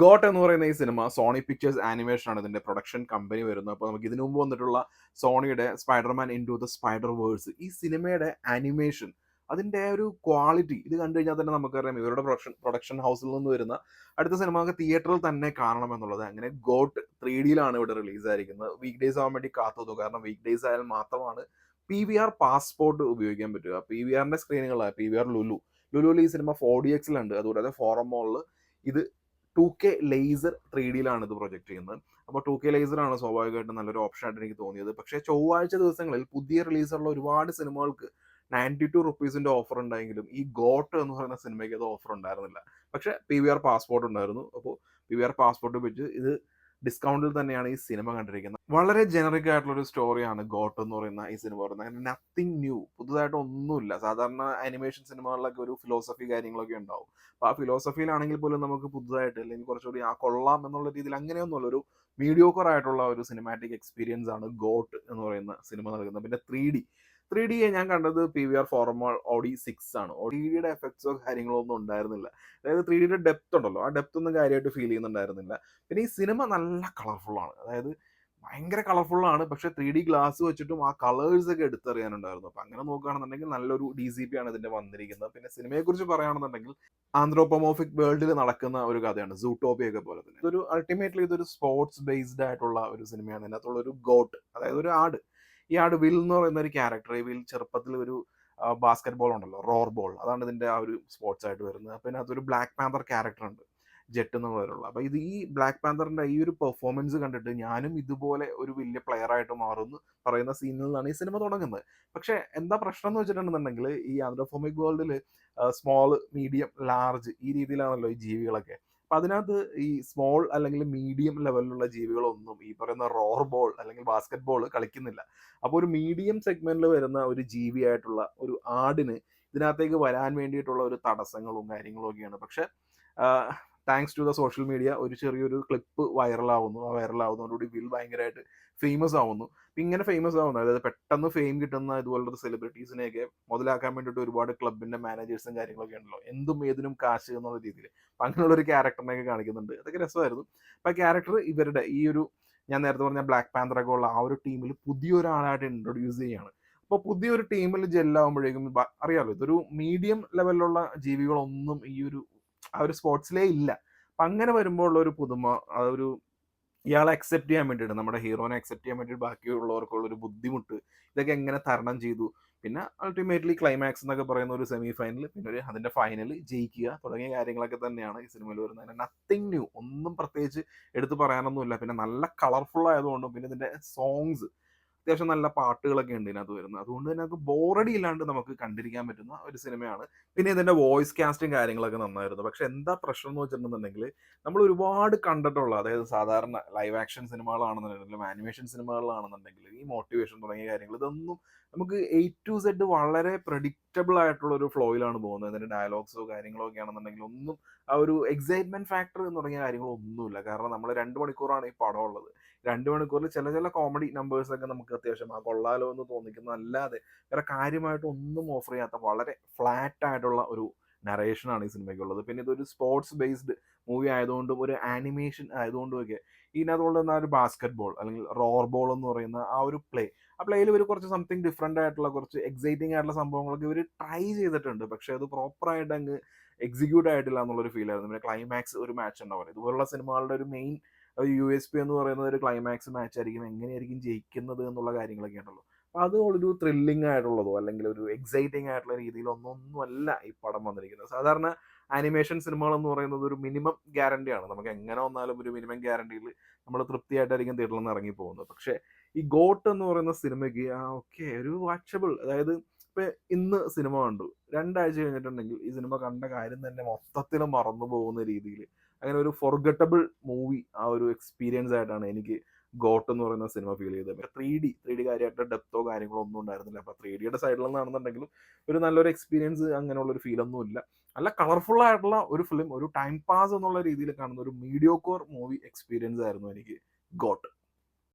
Got എന്ന് പറയുന്ന ഈ സിനിമ സോണി പിക്ചേഴ്സ് ആനിമേഷൻ ആണ് ഇതിന്റെ പ്രൊഡക്ഷൻ കമ്പനി വരുന്നത്. അപ്പോൾ നമുക്ക് ഇതിനു മുമ്പ് വന്നിട്ടുള്ള സോണിയുടെ Spiderman into the spider verse, ഈ സിനിമയുടെ ആനിമേഷൻ, അതിന്റെ ഒരു ക്വാളിറ്റി ഇത് കണ്ടു കഴിഞ്ഞാൽ തന്നെ നമുക്കറിയാം ഇവരുടെ പ്രൊഡക്ഷൻ ഹൗസിൽ നിന്ന് വരുന്ന അടുത്ത സിനിമ നമുക്ക് തിയേറ്ററിൽ തന്നെ കാണണം എന്നുള്ളത്. അങ്ങനെ ഗോട്ട് 3D ഇവിടെ റിലീസ് ആയിരിക്കുന്നത്. വീക്ക് ഡേയ്സ് ആവാൻ വേണ്ടി കാത്തുന്നു, കാരണം വീക്ക് ഡേയ്സ് ആയാൽ മാത്രമാണ് PVR പാസ്പോർട്ട് ഉപയോഗിക്കാൻ പറ്റുക. PVRന്റെ സ്ക്രീനുകളാണ് PVR ലുലുവിൽ ഈ സിനിമ 4DXലുണ്ട്. അതുകൂടാതെ ഫോറം മോളിൽ ഇത് 2K ലേസർ 3Dയിലാണ് ഇത് പ്രൊജക്ട് ചെയ്യുന്നത്. അപ്പോൾ 2K ലേസറാണ് സ്വാഭാവികമായിട്ടും നല്ലൊരു ഓപ്ഷൻ ആയിട്ട് എനിക്ക് തോന്നിയത്. പക്ഷേ ചൊവ്വാഴ്ച ദിവസങ്ങളിൽ പുതിയ റിലീസുള്ള ഒരുപാട് സിനിമകൾക്ക് 92 റുപ്പീസിന്റെ ഓഫർ ഉണ്ടായെങ്കിലും ഈ ഗോട്ട് എന്ന് പറയുന്ന സിനിമയ്ക്ക് അത് ഓഫർ ഉണ്ടായിരുന്നില്ല. പക്ഷേ PVR പാസ്പോർട്ട് ഉണ്ടായിരുന്നു. അപ്പോൾ PVR പാസ്പോർട്ട് വെച്ച് ഇത് ഡിസ്കൗണ്ടിൽ തന്നെയാണ് ഈ സിനിമ കണ്ടിരിക്കുന്നത്. വളരെ ജനറിക് ആയിട്ടുള്ള ഒരു സ്റ്റോറിയാണ് ഗോട്ട് എന്ന് പറയുന്ന ഈ സിനിമ പറയുന്നത്. അങ്ങനെ നത്തിങ് ന്യൂ, പുതുതായിട്ട് ഒന്നുമില്ല. സാധാരണ ആനിമേഷൻ സിനിമകളിലൊക്കെ ഒരു ഫിലോസഫി കാര്യങ്ങളൊക്കെ ഉണ്ടാവും. അപ്പോൾ ആ ഫിലോസഫിയിലാണെങ്കിൽ പോലും നമുക്ക് പുതുതായിട്ട് അല്ലെങ്കിൽ കുറച്ചുകൂടി കൊള്ളാം എന്നുള്ള രീതിയിൽ അങ്ങനെയൊന്നുമല്ല, ഒരു മീഡിയോക്കർ ആയിട്ടുള്ള ഒരു സിനിമാറ്റിക് എക്സ്പീരിയൻസ് ആണ് ഗോട്ട് എന്ന് പറയുന്ന സിനിമ നൽകുന്നത്. പിന്നെ 3D ഞാൻ കണ്ടത് PVR ഫോറമോൾ ഓഡി 6 ആണ്. ODയുടെ എഫക്ട്സോ കാര്യങ്ങളോ ഒന്നും ഉണ്ടായിരുന്നില്ല. അതായത് 3Dയുടെ ഡെപ്ത് ഉണ്ടല്ലോ, ആ ഡെപ്ത് ഒന്നും കാര്യമായിട്ട് ഫീൽ ചെയ്യുന്നുണ്ടായിരുന്നില്ല. പിന്നെ ഈ സിനിമ നല്ല കളർഫുള്ളാണ്, അതായത് ഭയങ്കര കളർഫുള്ളാണ്. പക്ഷേ 3D ഗ്ലാസ് വെച്ചിട്ടും ആ കളേഴ്സ് ഒക്കെ എടുത്തറിയാനുണ്ടായിരുന്നു. അപ്പം അങ്ങനെ നോക്കുകയാണെന്നുണ്ടെങ്കിൽ നല്ലൊരു DCP ആണ് ഇതിന്റെ വന്നിരിക്കുന്നത്. പിന്നെ സിനിമയെക്കുറിച്ച് പറയുകയാണെന്നുണ്ടെങ്കിൽ ആന്ത്രോപോമോർഫിക് വേൾഡിൽ നടക്കുന്ന ഒരു കഥയാണ്, സൂട്ടോപ്പിയ ഒക്കെ പോലെ തന്നെ. ഇതൊരു സ്പോർട്സ് ബേസ്ഡ് ആയിട്ടുള്ള ഒരു സിനിമയാണ്. ഇതിനകത്തുള്ള ഒരു ഗോട്ട്, അതായത് ഒരു ആട്. ഈ ആട് വിൽ എന്ന് പറയുന്ന ഒരു ക്യാരക്ടർ, ഈ വിൽ ചെറുപ്പത്തിൽ ഒരു ബാസ്കറ്റ് ബോൾ ഉണ്ടല്ലോ, റോർ ബോൾ, അതാണ് ഇതിന്റെ ആ ഒരു സ്പോർട്സ് ആയിട്ട് വരുന്നത്. അപ്പം ഇതിനകത്തൊരു ബ്ലാക്ക് പാന്തർ ക്യാരക്ടർ ഉണ്ട്, ജെറ്റ് എന്നുള്ള പേരുള്ള. അപ്പൊ ഇത് ഈ ബ്ലാക്ക് പാന്തറിന്റെ ഈ ഒരു പെർഫോമൻസ് കണ്ടിട്ട് ഞാനും ഇതുപോലെ ഒരു വലിയ പ്ലെയർ ആയിട്ട് മാറുമെന്ന് പറയുന്ന സീനിൽ നിന്നാണ് ഈ സിനിമ തുടങ്ങുന്നത്. പക്ഷെ എന്താ പ്രശ്നം എന്ന് വെച്ചിട്ടുണ്ടെന്നുണ്ടെങ്കിൽ ഈ ആന്ത്രോഫോമിക് വേൾഡിൽ സ്മോൾ, മീഡിയം, ലാർജ് ഈ രീതിയിലാണല്ലോ ഈ ജീവികളൊക്കെ. അപ്പൊ അതിനകത്ത് ഈ സ്മോൾ അല്ലെങ്കിൽ മീഡിയം ലെവലിലുള്ള ജീവികളൊന്നും ഈ പറയുന്ന റോർ ബോൾ അല്ലെങ്കിൽ ബാസ്കറ്റ് ബോൾ കളിക്കുന്നില്ല. അപ്പോൾ ഒരു മീഡിയം സെഗ്മെന്റിൽ വരുന്ന ഒരു ജീവിയായിട്ടുള്ള ഒരു ആടിന് ഇതിനകത്തേക്ക് വരാൻ വേണ്ടിയിട്ടുള്ള ഒരു തടസ്സങ്ങളും കാര്യങ്ങളും ഒക്കെയാണ്. പക്ഷെ thanks to the social media ഒരു ചെറിയൊരു ക്ലിപ്പ് വൈറലാവുന്നു. ആ വൈറലാവുന്നതോടുകൂടി വിൽ ഭയങ്കരമായിട്ട് ഫേമസ് ആവുന്നു. ഇങ്ങനെ ഫേമസ് ആവുന്നു, അതായത് പെട്ടെന്ന് ഫെയിം കിട്ടുന്ന ഇതുപോലത്തെ സെലിബ്രിറ്റീസിനെയൊക്കെ മുതലാക്കാൻ വേണ്ടിയിട്ട് ഒരുപാട് ക്ലബിന്റെ മാനേജേഴ്സും കാര്യങ്ങളൊക്കെ ഉണ്ടല്ലോ, എന്തും ഏതിനും കാശ് എന്നുള്ള രീതിയിൽ. അപ്പം അങ്ങനെയുള്ള ഒരു ക്യാരക്ടറിനെയൊക്കെ കാണിക്കുന്നുണ്ട്. അതൊക്കെ രസമായിരുന്നു. അപ്പം ആ ക്യാരക്ടർ ഇവരുടെ ഈ ഒരു ഞാൻ നേരത്തെ പറഞ്ഞ ബ്ലാക്ക് പാന്തറൊക്കെ ഉള്ള ആ ഒരു ടീമിൽ പുതിയൊരാളായിട്ട് ഇൻട്രൊഡ്യൂസ് ചെയ്യുകയാണ്. അപ്പോൾ പുതിയൊരു ടീമിൽ ജെല്ലാവുമ്പോഴേക്കും അറിയാലോ, ഇതൊരു മീഡിയം ലെവലിലുള്ള ജീവികളൊന്നും ഈ ഒരു ആ ഒരു സ്പോർട്സിലേ ഇല്ല. അപ്പം അങ്ങനെ വരുമ്പോൾ ഉള്ള ഒരു പുതുമ, ആ ഒരു ഇയാളെ അക്സെപ്റ്റ് ചെയ്യാൻ വേണ്ടിയിട്ട്, നമ്മുടെ ഹീറോനെ അക്സെപ്റ്റ് ചെയ്യാൻ വേണ്ടിയിട്ട് ബാക്കിയുള്ളവർക്കുള്ള ഒരു ബുദ്ധിമുട്ട്, ഇതൊക്കെ എങ്ങനെ തരണം ചെയ്തു. പിന്നെ അൾട്ടിമേറ്റ്ലി ക്ലൈമാക്സ് എന്നൊക്കെ പറയുന്ന ഒരു സെമി ഫൈനൽ, പിന്നെ ഒരു അതിന്റെ ഫൈനൽ ജയിക്കുക തുടങ്ങിയ കാര്യങ്ങളൊക്കെ തന്നെയാണ് ഈ സിനിമയിൽ വരുന്നത്. നത്തിങ് ന്യൂ, ഒന്നും പ്രത്യേകിച്ച് എടുത്തു പറയാനൊന്നുമില്ല. പിന്നെ നല്ല കളർഫുൾ ആയതുകൊണ്ടും പിന്നെ ഇതിന്റെ സോങ്സ്, അത്യാവശ്യം നല്ല പാട്ടുകളൊക്കെ ഉണ്ട് ഇതിനകത്ത് വരുന്നത്. അതുകൊണ്ട് തന്നെ നമുക്ക് ബോറടി ഇല്ലാണ്ട് നമുക്ക് കണ്ടിരിക്കാൻ പറ്റുന്ന ഒരു സിനിമയാണ്. പിന്നെ ഇതിന്റെ വോയിസ് കാസ്റ്റും കാര്യങ്ങളൊക്കെ നന്നായിരുന്നു. പക്ഷെ എന്താ പ്രശ്നം എന്ന് വെച്ചിട്ടുണ്ടെന്നുണ്ടെങ്കിൽ നമ്മൾ ഒരുപാട് കണ്ടിട്ടുള്ള, അതായത് സാധാരണ ലൈവ് ആക്ഷൻ സിനിമകളാണെന്നുണ്ടെങ്കിലും ആനിമേഷൻ സിനിമകളാണെന്നുണ്ടെങ്കിലും ഈ മോട്ടിവേഷൻ തുടങ്ങിയ കാര്യങ്ങൾ, ഇതൊന്നും നമുക്ക് A to Z വളരെ പ്രഡിക്റ്റബിൾ ആയിട്ടുള്ള ഒരു ഫ്ലോയിലാണ് പോകുന്നത്. ഇതിന്റെ ഡയലോഗ്സോ കാര്യങ്ങളോ ഒക്കെ ആണെന്നുണ്ടെങ്കിൽ ഒന്നും ആ ഒരു എക്സൈറ്റ്മെന്റ് ഫാക്ടർ തുടങ്ങിയ കാര്യങ്ങളൊന്നുമില്ല. കാരണം നമ്മൾ 2 മണിക്കൂറാണ് ഈ പടം ഉള്ളത്. 2 മണിക്കൂറിൽ ചില കോമഡി നമ്പേഴ്സ് ഒക്കെ നമുക്ക് അത്യാവശ്യം കൊള്ളാലോ എന്ന് തോന്നിക്കുന്നതല്ലാതെ വേറെ കാര്യമായിട്ട് ഒന്നും ഓഫർ ചെയ്യാത്ത വളരെ ഫ്ലാറ്റ് ആയിട്ടുള്ള ഒരു നറേഷനാണ് ഈ സിനിമയ്ക്കുള്ളത്. പിന്നെ ഇതൊരു സ്പോർട്സ് ബേസ്ഡ് മൂവി ആയതുകൊണ്ടും ഒരു ആനിമേഷൻ ആയതുകൊണ്ടും ഒക്കെ ഇതിനകത്തുള്ള ആ ഒരു ബാസ്കറ്റ് ബോൾ അല്ലെങ്കിൽ റോർ ബോൾ എന്ന് പറയുന്ന ആ ഒരു ആ പ്ലേയിൽ ഇവർ കുറച്ച് സംതിങ് ഡിഫറെന്റ് ആയിട്ടുള്ള കുറച്ച് എക്സൈറ്റിംഗ് ആയിട്ടുള്ള സംഭവങ്ങളൊക്കെ ഇവർ ട്രൈ ചെയ്തിട്ടുണ്ട്. പക്ഷെ അത് പ്രോപ്പറായിട്ട് അങ്ങ് എക്സിക്യൂട്ട് ആയിട്ടില്ല എന്നുള്ളൊരു ഫീൽ ആയിരുന്നു. പിന്നെ ക്ലൈമാക്സ് ഒരു മാച്ച് ഉണ്ടാവില്ല. ഇതുപോലുള്ള സിനിമകളുടെ ഒരു മെയിൻ USP എന്ന് പറയുന്നത് ഒരു ക്ലൈമാക്സ് മാച്ച് ആയിരിക്കും, എങ്ങനെയായിരിക്കും ജയിക്കുന്നത് എന്നുള്ള കാര്യങ്ങളൊക്കെ ഉണ്ടല്ലോ. അപ്പൊ അത് ഒരു ത്രില്ലിംഗ് ആയിട്ടുള്ളതോ അല്ലെങ്കിൽ ഒരു എക്സൈറ്റിംഗ് ആയിട്ടുള്ള രീതിയിലൊന്നൊന്നുമല്ല ഈ പടം വന്നിരിക്കുന്നത്. സാധാരണ ആനിമേഷൻ സിനിമകൾ എന്ന് പറയുന്നത് ഒരു മിനിമം ഗ്യാരണ്ടിയാണ്. നമുക്ക് എങ്ങനെ വന്നാലും ഒരു മിനിമം ഗ്യാരണ്ടിയിൽ നമ്മൾ തൃപ്തിയായിട്ടായിരിക്കും തിയേറ്ററിൽ നിന്ന് ഇറങ്ങി പോകുന്നത്. പക്ഷെ ഈ ഗോട്ട് എന്ന് പറയുന്ന സിനിമയ്ക്ക് ഓക്കെ ഒരു വാച്ചബിൾ, അതായത് ഇപ്പൊ ഇന്ന് സിനിമ കണ്ടു, 2 ആഴ്ച കഴിഞ്ഞിട്ടുണ്ടെങ്കിൽ ഈ സിനിമ കണ്ട കാര്യം തന്നെ മൊത്തത്തിൽ മറന്നു പോകുന്ന രീതിയിൽ അങ്ങനെ ഒരു ഫോർഗട്ടബിൾ മൂവി, ആ ഒരു എക്സ്പീരിയൻസ് ആയിട്ടാണ് എനിക്ക് ഗോട്ട് എന്ന് പറയുന്ന സിനിമ ഫീൽ ചെയ്തത്. 3D കാര്യമായിട്ട് ഡെപ്തോ കാര്യങ്ങളോ ഒന്നും ഉണ്ടായിരുന്നില്ല. അപ്പൊ 3Dയുടെ സൈഡിൽ നിന്നാണെന്നുണ്ടെങ്കിലും ഒരു നല്ലൊരു എക്സ്പീരിയൻസ് അങ്ങനെയുള്ള ഒരു ഫീൽ ഒന്നും ഇല്ല. നല്ല കളർഫുൾ ആയിട്ടുള്ള ഒരു ഫിലിം, ഒരു ടൈം പാസ് എന്നുള്ള രീതിയിൽ കാണുന്ന ഒരു മീഡിയോക്കോർ മൂവി എക്സ്പീരിയൻസ് ആയിരുന്നു എനിക്ക് ഗോട്ട്.